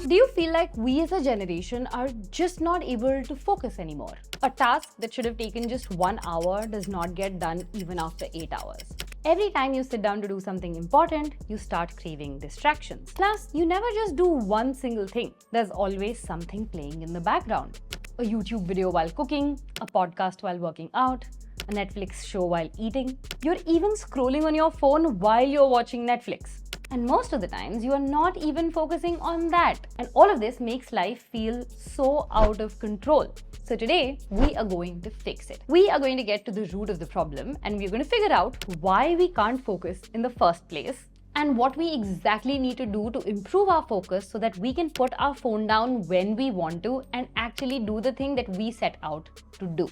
Do you feel like we as a generation are just not able to focus anymore? A task that should have taken just 1 hour does not get done even after 8 hours. Every time you sit down to do something important, you start craving distractions. Plus, you never just do one single thing. There's always something playing in the background. A YouTube video while cooking, a podcast while working out, a Netflix show while eating. You're even scrolling on your phone while you're watching Netflix. And most of the times, you are not even focusing on that. And all of this makes life feel so out of control. So today, we are going to fix it. We are going to get to the root of the problem and we're going to figure out why we can't focus in the first place and what we exactly need to do to improve our focus so that we can put our phone down when we want to and actually do the thing that we set out to do.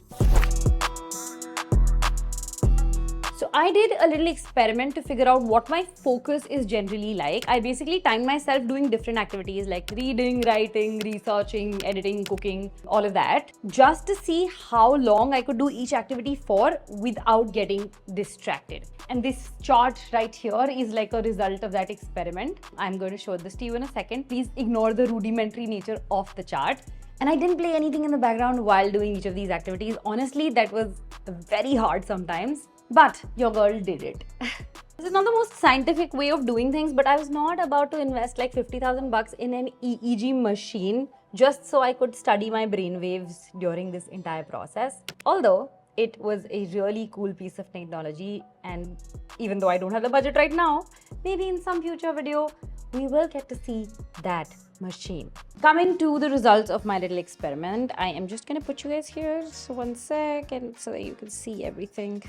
So I did a little experiment to figure out what my focus is generally like. I basically timed myself doing different activities like reading, writing, researching, editing, cooking, all of that, just to see how long I could do each activity for without getting distracted. And this chart right here is like a result of that experiment. I'm going to show this to you in a second. Please ignore the rudimentary nature of the chart. And I didn't play anything in the background while doing each of these activities. Honestly, that was very hard sometimes. But your girl did it. This is not the most scientific way of doing things, but I was not about to invest like 50,000 bucks in an EEG machine just so I could study my brainwaves during this entire process. Although it was a really cool piece of technology, and even though I don't have the budget right now, maybe in some future video, we will get to see that machine. Coming to the results of my little experiment, I am just gonna put you guys here. So 1 second so that you can see everything.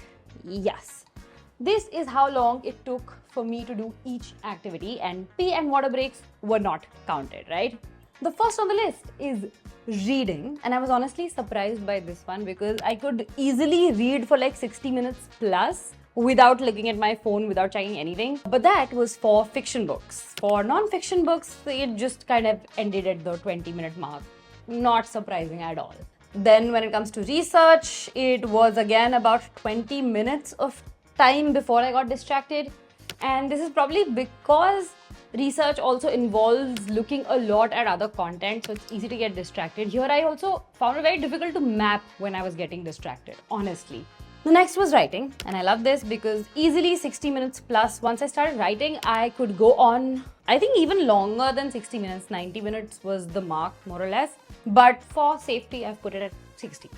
Yes, this is how long it took for me to do each activity, and pee and water breaks were not counted, right? The first on the list is reading, and I was honestly surprised by this one because I could easily read for like 60 minutes plus without looking at my phone, without checking anything. But that was for fiction books. For non-fiction books, it just kind of ended at the 20-minute mark. Not surprising at all. Then when it comes to research, it was again about 20 minutes of time before I got distracted. And this is probably because research also involves looking a lot at other content, so it's easy to get distracted. Here I also found it very difficult to map when I was getting distracted, honestly. The next was writing, and I love this because easily 60 minutes plus. Once I started writing, I could go on, I think even longer than 60 minutes. 90 minutes was the mark, more or less. But for safety, I've put it at 60.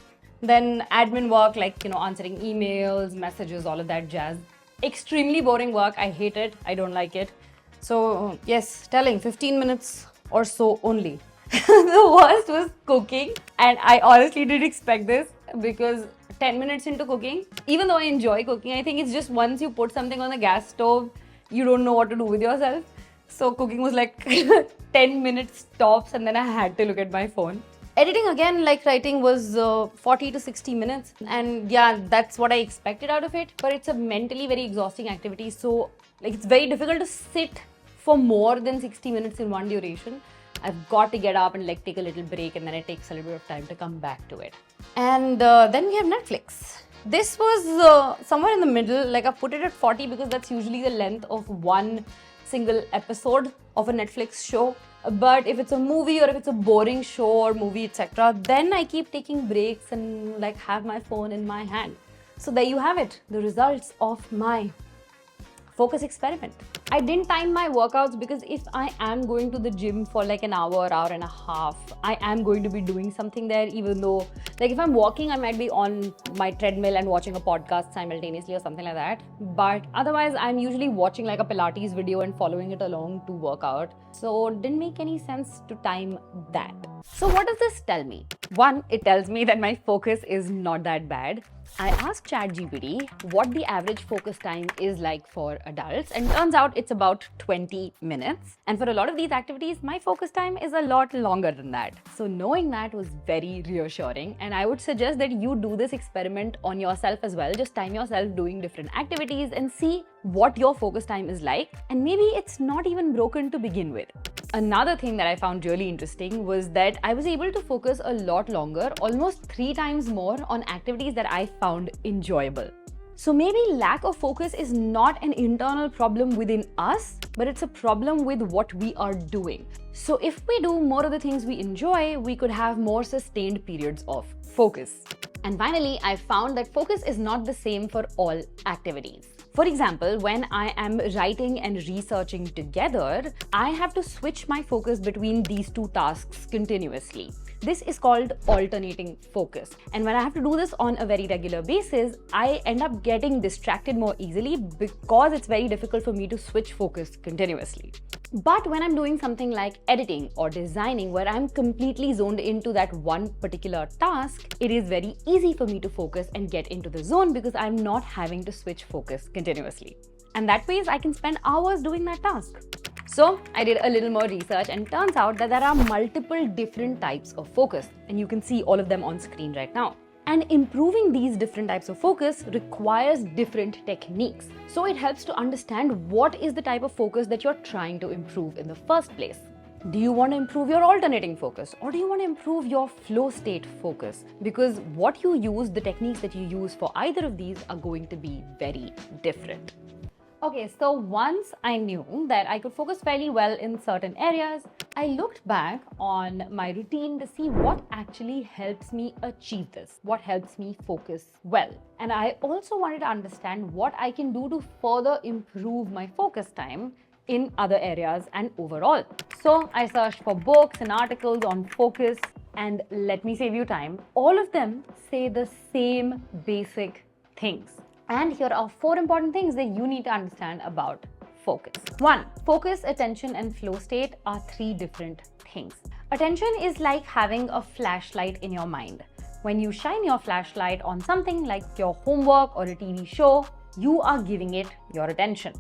Then admin work, like, answering emails, messages, all of that jazz. Extremely boring work. I hate it. I don't like it. So yes, telling 15 minutes or so only. The worst was cooking. And I honestly didn't expect this because 10 minutes into cooking, even though I enjoy cooking, I think it's just once you put something on the gas stove, you don't know what to do with yourself. So cooking was like 10 minutes tops, and then I had to look at my phone. Editing, again, like writing, was 40 to 60 minutes. And yeah, that's what I expected out of it. But it's a mentally very exhausting activity. So like it's very difficult to sit for more than 60 minutes in one duration. I've got to get up and like take a little break, and then it takes a little bit of time to come back to it. And then we have Netflix. This was somewhere in the middle. Like I put it at 40 because that's usually the length of one single episode of a Netflix show. But if it's a movie or if it's a boring show or movie, etc., then I keep taking breaks and like have my phone in my hand. So there you have it, the results of my focus experiment. I didn't time my workouts because if I am going to the gym for like an hour, hour and a half, I am going to be doing something there, even though like if I'm walking, I might be on my treadmill and watching a podcast simultaneously or something like that. But otherwise, I'm usually watching like a Pilates video and following it along to work out. So it didn't make any sense to time that. So what does this tell me? One, it tells me that my focus is not that bad. I asked ChatGPT what the average focus time is like for adults, and turns out it's about 20 minutes. And for a lot of these activities, my focus time is a lot longer than that. So knowing that was very reassuring, and I would suggest that you do this experiment on yourself as well. Just time yourself doing different activities and see what your focus time is like, and maybe it's not even broken to begin with. Another thing that I found really interesting was that I was able to focus a lot longer, almost 3 times more on activities that I found enjoyable. So maybe lack of focus is not an internal problem within us, but it's a problem with what we are doing. So if we do more of the things we enjoy, we could have more sustained periods of focus. And finally, I found that focus is not the same for all activities. For example, when I am writing and researching together, I have to switch my focus between these two tasks continuously. This is called alternating focus. And when I have to do this on a very regular basis, I end up getting distracted more easily because it's very difficult for me to switch focus continuously. But when I'm doing something like editing or designing, where I'm completely zoned into that one particular task, it is very easy for me to focus and get into the zone because I'm not having to switch focus continuously. And that way, I can spend hours doing that task. So I did a little more research, and turns out that there are multiple different types of focus, and you can see all of them on screen right now. And improving these different types of focus requires different techniques. So it helps to understand what is the type of focus that you're trying to improve in the first place. Do you want to improve your alternating focus, or do you want to improve your flow state focus? Because what you use, the techniques that you use for either of these are going to be very different. Okay, so once I knew that I could focus fairly well in certain areas, I looked back on my routine to see what actually helps me achieve this, what helps me focus well. And I also wanted to understand what I can do to further improve my focus time in other areas and overall. So I searched for books and articles on focus, and let me save you time. All of them say the same basic things. And here are 4 important things that you need to understand about focus. 1. Focus, attention, and flow state are 3 different things. Attention is like having a flashlight in your mind. When you shine your flashlight on something like your homework or a TV show, you are giving it your attention.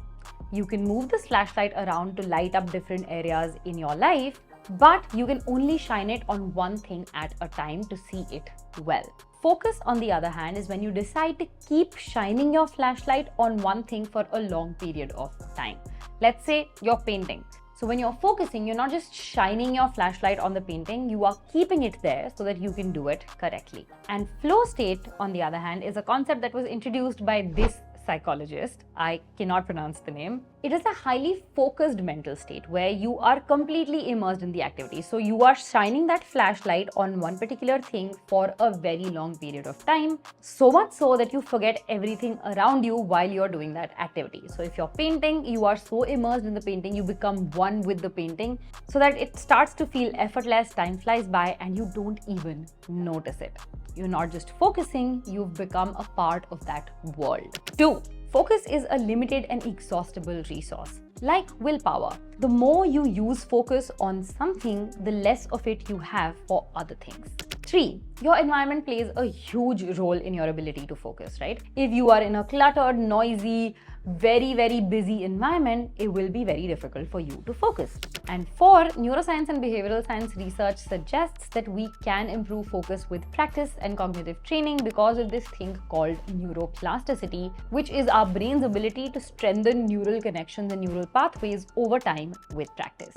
You can move this flashlight around to light up different areas in your life, but you can only shine it on one thing at a time to see it well. Focus, on the other hand, is when you decide to keep shining your flashlight on one thing for a long period of time. Let's say you're painting. So when you're focusing, you're not just shining your flashlight on the painting, you are keeping it there so that you can do it correctly. And flow state, on the other hand, is a concept that was introduced by this psychologist. I cannot pronounce the name. It is a highly focused mental state where you are completely immersed in the activity. So you are shining that flashlight on one particular thing for a very long period of time, so much so that you forget everything around you while you're doing that activity. So if you're painting, you are so immersed in the painting, you become one with the painting so that it starts to feel effortless, time flies by, and you don't even notice it. You're not just focusing, you've become a part of that world. 2. Focus is a limited and exhaustible resource. Like willpower, the more you use focus on something, the less of it you have for other things. 3. Your environment plays a huge role in your ability to focus, right? If you are in a cluttered, noisy, very busy environment, it will be very difficult for you to focus. And 4, neuroscience and behavioral science research suggests that we can improve focus with practice and cognitive training because of this thing called neuroplasticity, which is our brain's ability to strengthen neural connections and neural pathways over time with practice.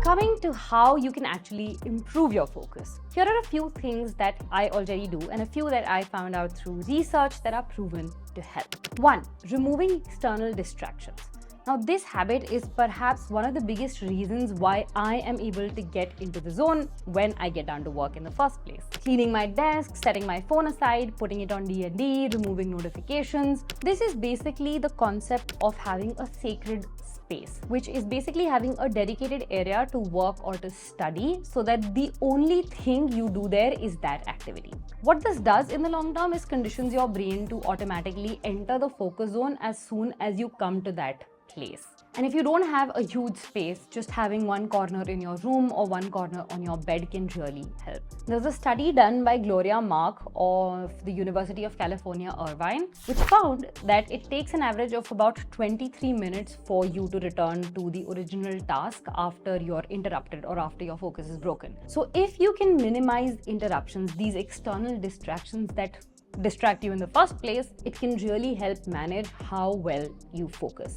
Coming to how you can actually improve your focus. Here are a few things that I already do and a few that I found out through research that are proven to help. 1. Removing external distractions. Now, this habit is perhaps one of the biggest reasons why I am able to get into the zone when I get down to work in the first place. Cleaning my desk, setting my phone aside, putting it on D&D, removing notifications. This is basically the concept of having a sacred space, which is basically having a dedicated area to work or to study so that the only thing you do there is that activity. What this does in the long term is conditions your brain to automatically enter the focus zone as soon as you come to that place. And if you don't have a huge space, just having one corner in your room or one corner on your bed can really help. There's a study done by Gloria Mark of the University of California, Irvine, which found that it takes an average of about 23 minutes for you to return to the original task after you're interrupted or after your focus is broken. So if you can minimize interruptions, these external distractions that distract you in the first place, it can really help manage how well you focus.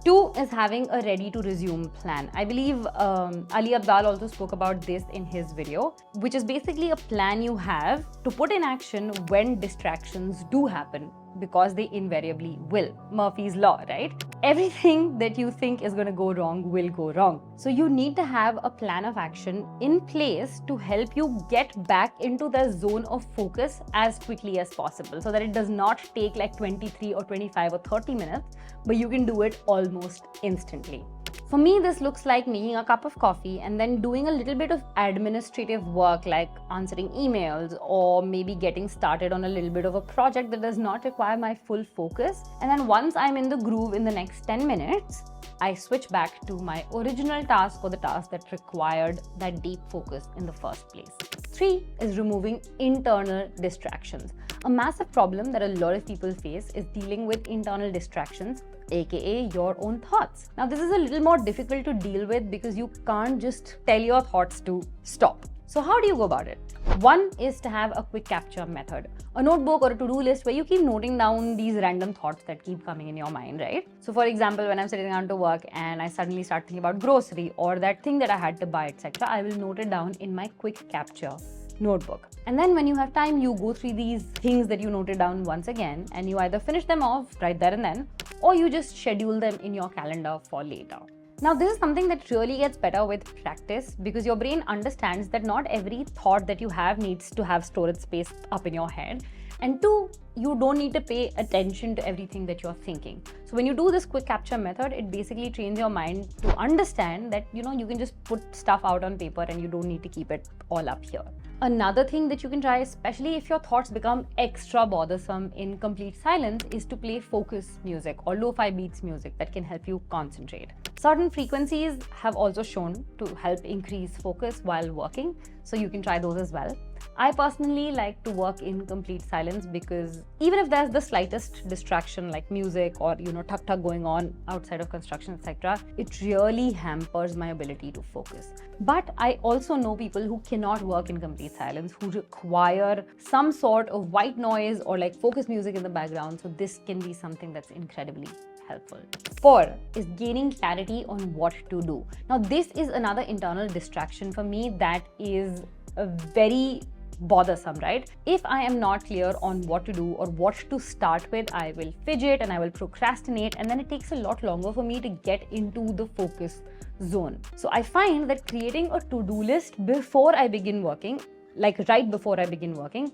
Two is having a ready to resume plan. I believe Ali Abdal also spoke about this in his video, which is basically a plan you have to put in action when distractions do happen, because they invariably will. Murphy's Law, right? Everything that you think is going to go wrong will go wrong. So you need to have a plan of action in place to help you get back into the zone of focus as quickly as possible, so that it does not take like 23 or 25 or 30 minutes, but you can do it almost instantly. For me, this looks like making a cup of coffee and then doing a little bit of administrative work like answering emails or maybe getting started on a little bit of a project that does not require my full focus. And then once I'm in the groove in the next 10 minutes, I switch back to my original task or the task that required that deep focus in the first place. 3 is removing internal distractions. A massive problem that a lot of people face is dealing with internal distractions, aka your own thoughts. Now, this is a little more difficult to deal with because you can't just tell your thoughts to stop. So how do you go about it? One is to have a quick capture method, a notebook or a to-do list where you keep noting down these random thoughts that keep coming in your mind, right? So for example, when I'm sitting down to work and I suddenly start thinking about grocery or that thing that I had to buy, etc., I will note it down in my quick capture notebook. And then when you have time, you go through these things that you noted down once again, and you either finish them off right there and then, or you just schedule them in your calendar for later. Now, this is something that really gets better with practice because your brain understands that not every thought that you have needs to have storage space up in your head. And two, you don't need to pay attention to everything that you're thinking. So when you do this quick capture method, it basically trains your mind to understand that, you can just put stuff out on paper and you don't need to keep it all up here. Another thing that you can try, especially if your thoughts become extra bothersome in complete silence, is to play focus music or lo-fi beats music that can help you concentrate. Certain frequencies have also shown to help increase focus while working, so you can try those as well. I personally like to work in complete silence because even if there's the slightest distraction like music or tuk-tuk going on outside of construction, etc., it really hampers my ability to focus. But I also know people who cannot work in complete silence, who require some sort of white noise or like focus music in the background, so this can be something that's incredibly helpful. 4 is gaining clarity on what to do. Now, this is another internal distraction for me that is a very bothersome, right? If I am not clear on what to do or what to start with, I will fidget and I will procrastinate, and then it takes a lot longer for me to get into the focus zone. So I find that creating a to-do list before I begin working, like right before I begin working,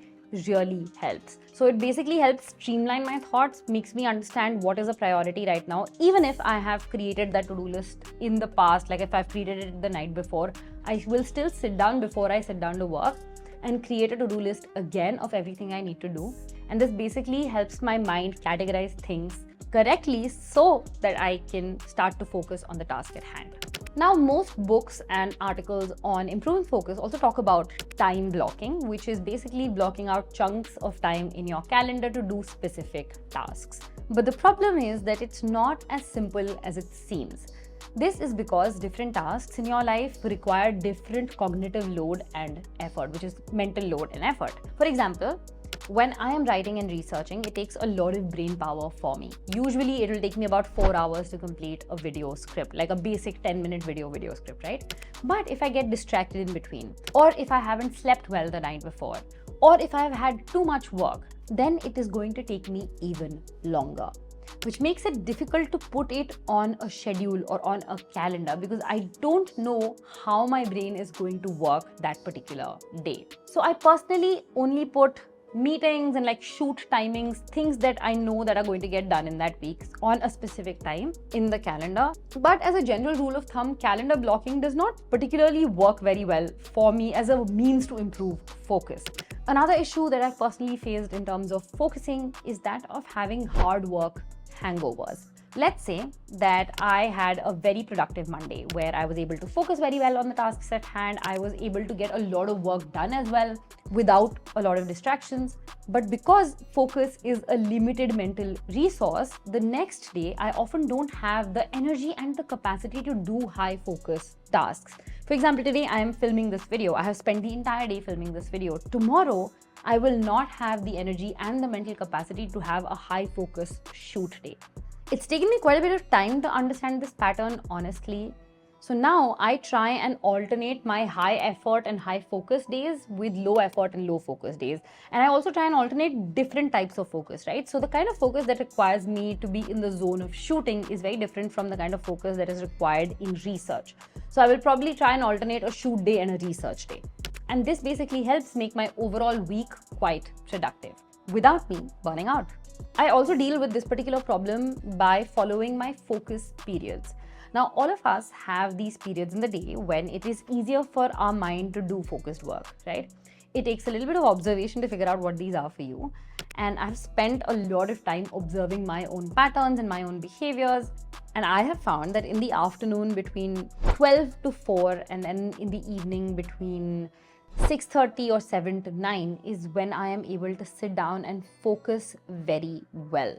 really helps. So it basically helps streamline my thoughts, makes me understand what is a priority right now. Even if I have created that to-do list in the past, like if I've created it the night before, I will still sit down before I sit down to work and create a to-do list again of everything I need to do. And this basically helps my mind categorize things correctly so that I can start to focus on the task at hand. Now, most books and articles on improving focus also talk about time blocking, which is basically blocking out chunks of time in your calendar to do specific tasks. But the problem is that it's not as simple as it seems. This is because different tasks in your life require different cognitive load and effort, which is mental load and effort. For example, when I am writing and researching, it takes a lot of brain power for me. Usually, it will take me about 4 hours to complete a video script, like a basic 10-minute video script, right? But if I get distracted in between, or if I haven't slept well the night before, or if I've had too much work, then it is going to take me even longer, which makes it difficult to put it on a schedule or on a calendar because I don't know how my brain is going to work that particular day. So I personally only put meetings and like shoot timings, things that I know that are going to get done in that week on a specific time in the calendar. But as a general rule of thumb, calendar blocking does not particularly work very well for me as a means to improve focus. Another issue that I've personally faced in terms of focusing is that of having hard work hangovers. Let's say that I had a very productive Monday where I was able to focus very well on the tasks at hand. I was able to get a lot of work done as well without a lot of distractions. But because focus is a limited mental resource, the next day I often don't have the energy and the capacity to do high focus tasks. For example, today I am filming this video. I have spent the entire day filming this video. Tomorrow, I will not have the energy and the mental capacity to have a high focus shoot day. It's taken me quite a bit of time to understand this pattern, honestly. So now I try and alternate my high effort and high focus days with low effort and low focus days. And I also try and alternate different types of focus, right? So the kind of focus that requires me to be in the zone of shooting is very different from the kind of focus that is required in research. So I will probably try and alternate a shoot day and a research day. And this basically helps make my overall week quite productive without me burning out. I also deal with this particular problem by following my focus periods. Now, all of us have these periods in the day when it is easier for our mind to do focused work, right? It takes a little bit of observation to figure out what these are for you. And I've spent a lot of time observing my own patterns and my own behaviors. And I have found that in the afternoon between 12 to 4 and then in the evening between 6:30 or 7 to 9 is when I am able to sit down and focus very well.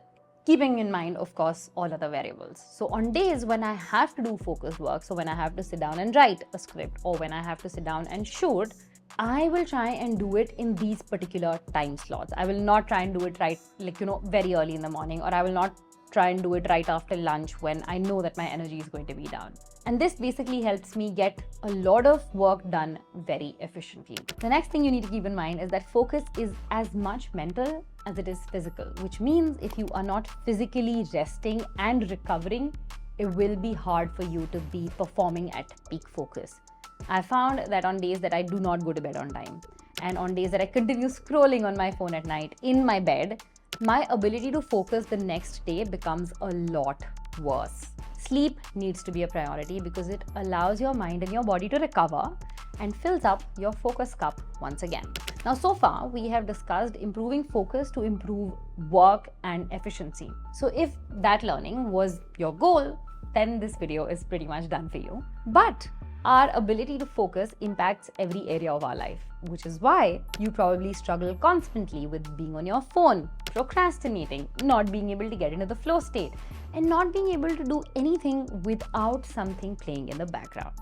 Keeping in mind, of course, all other variables. So on days when I have to do focused work, so when I have to sit down and write a script or when I have to sit down and shoot, I will try and do it in these particular time slots. I will not try and do it right, very early in the morning, or I will not try and do it right after lunch when I know that my energy is going to be down. And this basically helps me get a lot of work done very efficiently. The next thing you need to keep in mind is that focus is as much mental as it is physical, which means if you are not physically resting and recovering, it will be hard for you to be performing at peak focus. I found that on days that I do not go to bed on time and on days that I continue scrolling on my phone at night in my bed, my ability to focus the next day becomes a lot worse. Sleep needs to be a priority because it allows your mind and your body to recover and fills up your focus cup once again. Now, so far, we have discussed improving focus to improve work and efficiency. So if that learning was your goal, then this video is pretty much done for you. But our ability to focus impacts every area of our life, which is why you probably struggle constantly with being on your phone, procrastinating, not being able to get into the flow state, and not being able to do anything without something playing in the background.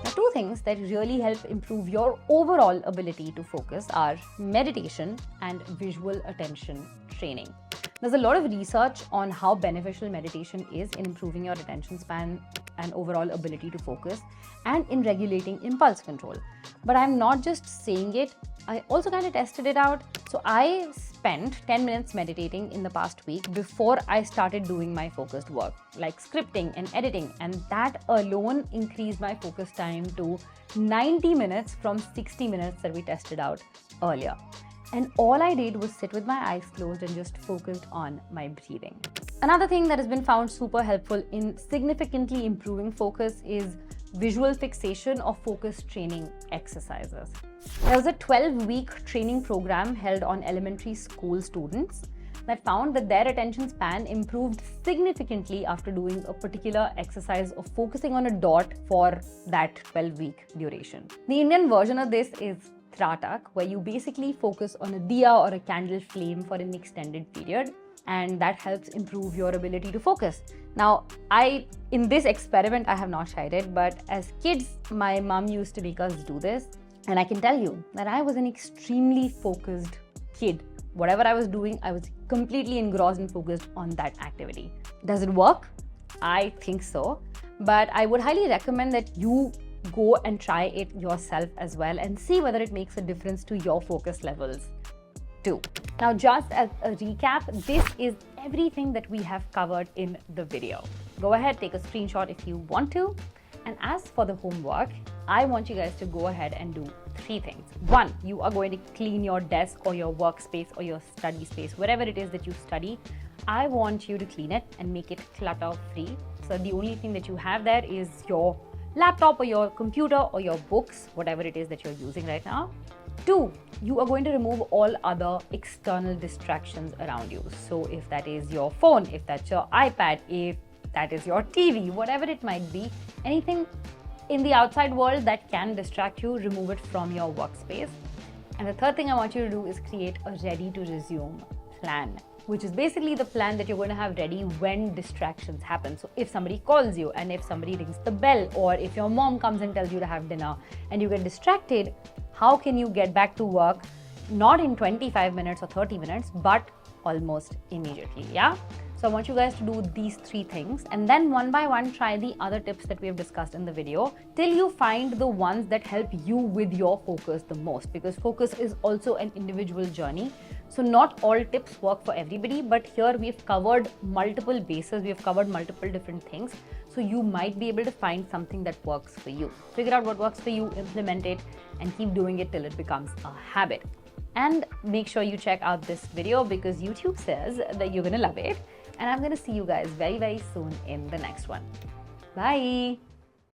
Now, two things that really help improve your overall ability to focus are meditation and visual attention training. There's a lot of research on how beneficial meditation is in improving your attention span and overall ability to focus and in regulating impulse control. But I'm not just saying it, I also kind of tested it out. So I spent 10 minutes meditating in the past week before I started doing my focused work, like scripting and editing, and that alone increased my focus time to 90 minutes from 60 minutes that we tested out earlier. And all I did was sit with my eyes closed and just focused on my breathing. Another thing that has been found super helpful in significantly improving focus is visual fixation or focus training exercises. There was a 12-week training program held on elementary school students that found that their attention span improved significantly after doing a particular exercise of focusing on a dot for that 12-week duration. The Indian version of this is Tratak, where you basically focus on a diya or a candle flame for an extended period, and that helps improve your ability to focus. Now, in this experiment, I have not tried it, but as kids, my mom used to make us do this, and I can tell you that I was an extremely focused kid. Whatever I was doing, I was completely engrossed and focused on that activity. Does it work? I think so, but I would highly recommend that you go and try it yourself as well and see whether it makes a difference to your focus levels too. Now, just as a recap, this is everything that we have covered in the video. Go ahead, take a screenshot if you want to. And as for the homework, I want you guys to go ahead and do 3 things. 1, you are going to clean your desk or your workspace or your study space, wherever it is that you study. I want you to clean it and make it clutter-free. So the only thing that you have there is your laptop or your computer or your books, whatever it is that you're using right now. 2, you are going to remove all other external distractions around you. So if that is your phone, if that's your iPad, if that is your TV, whatever it might be, anything in the outside world that can distract you, remove it from your workspace. And the third thing I want you to do is create a ready to resume plan, which is basically the plan that you're going to have ready when distractions happen. So if somebody calls you and if somebody rings the bell, or if your mom comes and tells you to have dinner and you get distracted, how can you get back to work not in 25 minutes or 30 minutes, but almost immediately. Yeah. So I want you guys to do these 3 things and then one by one try the other tips that we have discussed in the video till you find the ones that help you with your focus the most, because focus is also an individual journey. So not all tips work for everybody, but here we've covered multiple bases, we've covered multiple different things. So you might be able to find something that works for you. Figure out what works for you, implement it, and keep doing it till it becomes a habit. And make sure you check out this video because YouTube says that you're gonna love it. And I'm gonna see you guys very, very soon in the next one. Bye.